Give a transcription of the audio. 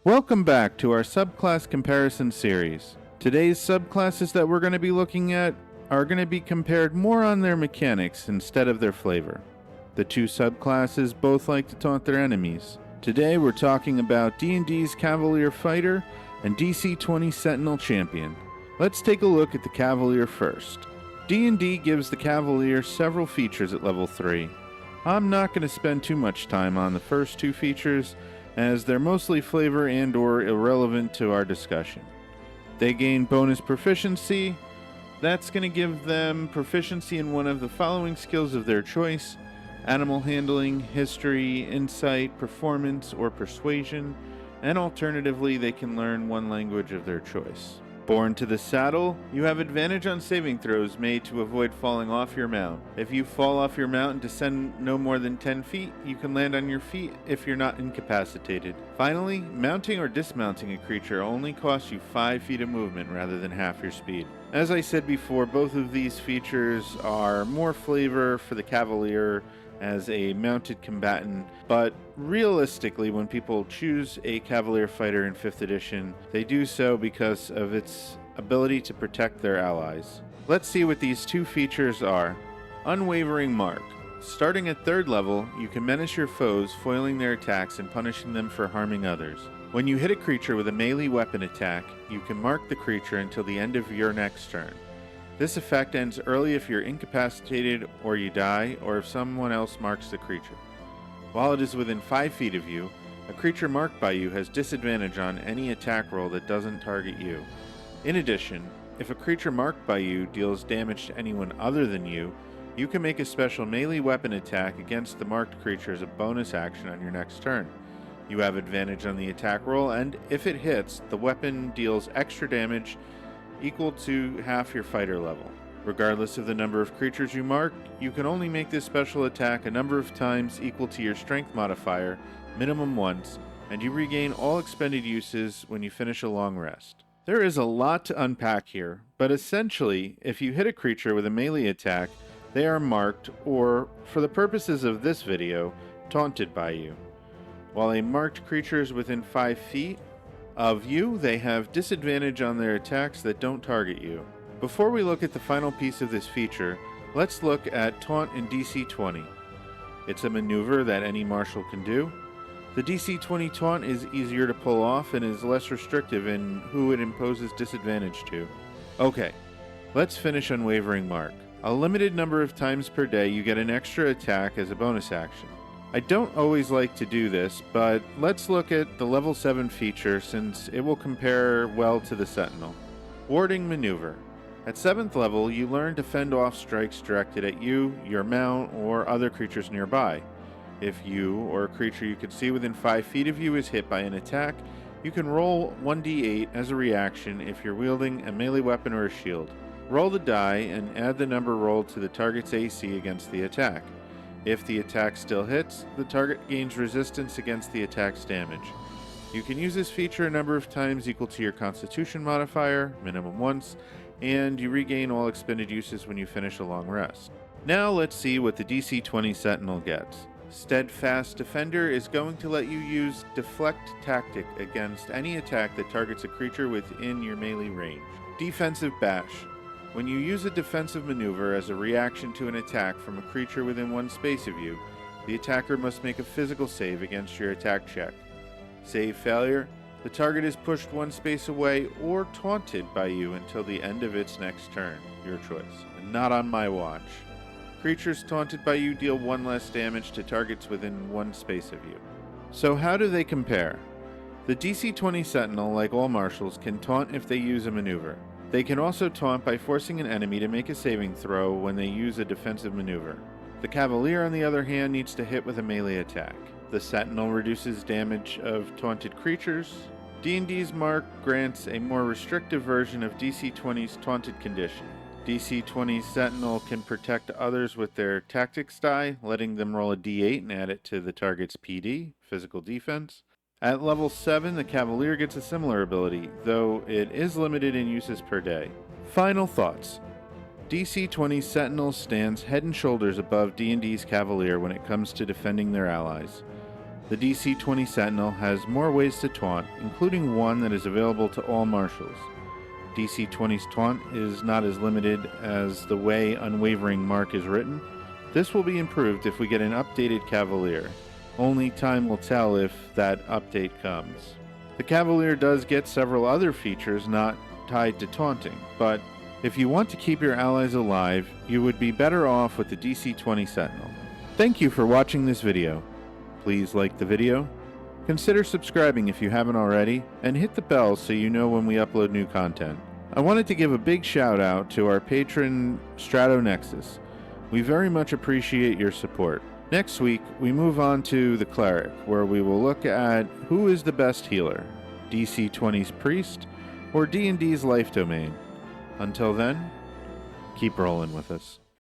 Welcome back to our subclass comparison series. Today's subclasses that we're going to be looking at are going to be compared more on their mechanics instead of their flavor. The two subclasses both like to taunt their enemies. Today we're talking about D&D's Cavalier Fighter and DC20 Sentinel Champion. Let's take a look at the Cavalier first. D&D gives the Cavalier several features at level 3. I'm not going to spend too much time on the first two features, as they're mostly flavor and or irrelevant to our discussion. They gain bonus proficiency. That's going to give them proficiency in one of the following skills of their choice: animal handling, history, insight, performance, or persuasion, and alternatively they can learn one language of their choice. Born to the saddle, you have advantage on saving throws made to avoid falling off your mount. If you fall off your mount and descend no more than 10 feet, you can land on your feet if you're not incapacitated. Finally, mounting or dismounting a creature only costs you 5 feet of movement rather than half your speed. As I said before, both of these features are more flavor for the Cavalier as a mounted combatant, but realistically, when people choose a Cavalier fighter in 5th edition, they do so because of its ability to protect their allies. Let's see what these two features are. Unwavering Mark. Starting at 3rd level, you can menace your foes, foiling their attacks and punishing them for harming others. When you hit a creature with a melee weapon attack, you can mark the creature until the end of your next turn. This effect ends early if you're incapacitated or you die, or if someone else marks the creature. While it is within 5 feet of you, a creature marked by you has disadvantage on any attack roll that doesn't target you. In addition, if a creature marked by you deals damage to anyone other than you, you can make a special melee weapon attack against the marked creature as a bonus action on your next turn. You have advantage on the attack roll, and if it hits, the weapon deals extra damage equal to half your fighter level. Regardless of the number of creatures you mark, you can only make this special attack a number of times equal to your strength modifier, minimum once, and you regain all expended uses when you finish a long rest. There is a lot to unpack here, but essentially, if you hit a creature with a melee attack, they are marked, or, for the purposes of this video, taunted by you. While a marked creature is within 5 feet of you, they have disadvantage on their attacks that don't target you. Before we look at the final piece of this feature, let's look at Taunt in DC20. It's a maneuver that any martial can do. The DC20 Taunt is easier to pull off and is less restrictive in who it imposes disadvantage to. Okay, let's finish Unwavering Mark. A limited number of times per day you get an extra attack as a bonus action. I don't always like to do this, but let's look at the level 7 feature since it will compare well to the Sentinel. Warding Maneuver. At 7th level, you learn to fend off strikes directed at you, your mount, or other creatures nearby. If you, or a creature you can see within 5 feet of you, is hit by an attack, you can roll 1d8 as a reaction if you're wielding a melee weapon or a shield. Roll the die and add the number rolled to the target's AC against the attack. If the attack still hits, the target gains resistance against the attack's damage. You can use this feature a number of times equal to your Constitution modifier, minimum once, and you regain all expended uses when you finish a long rest. Now let's see what the DC20 Sentinel gets. Steadfast Defender is going to let you use Deflect Tactic against any attack that targets a creature within your melee range. Defensive Bash. When you use a defensive maneuver as a reaction to an attack from a creature within 1 space of you, the attacker must make a physical save against your attack check. Save failure, the target is pushed 1 space away or taunted by you until the end of its next turn, your choice, and not on my watch. Creatures taunted by you deal 1 less damage to targets within 1 space of you. So how do they compare? The DC20 Sentinel, like all martials, can taunt if they use a maneuver. They can also taunt by forcing an enemy to make a saving throw when they use a defensive maneuver. The Cavalier, on the other hand, needs to hit with a melee attack. The Sentinel reduces damage of taunted creatures. D&D's Mark grants a more restrictive version of DC20's taunted condition. DC20's Sentinel can protect others with their tactics die, letting them roll a d8 and add it to the target's PD, physical defense. At level 7, the Cavalier gets a similar ability, though it is limited in uses per day. Final thoughts. DC20 Sentinel stands head and shoulders above D&D's Cavalier when it comes to defending their allies. The DC20 Sentinel has more ways to taunt, including one that is available to all marshals. DC20's taunt is not as limited as the way Unwavering Mark is written. This will be improved if we get an updated Cavalier. Only time will tell if that update comes. The Cavalier does get several other features not tied to taunting, but if you want to keep your allies alive, you would be better off with the DC20 Sentinel. Thank you for watching this video. Please like the video, consider subscribing if you haven't already, and hit the bell so you know when we upload new content. I wanted to give a big shout out to our patron Strato Nexus. We very much appreciate your support. Next week, we move on to the Cleric, where we will look at who is the best healer, DC20's Priest or D&D's Life Domain. Until then, keep rolling with us.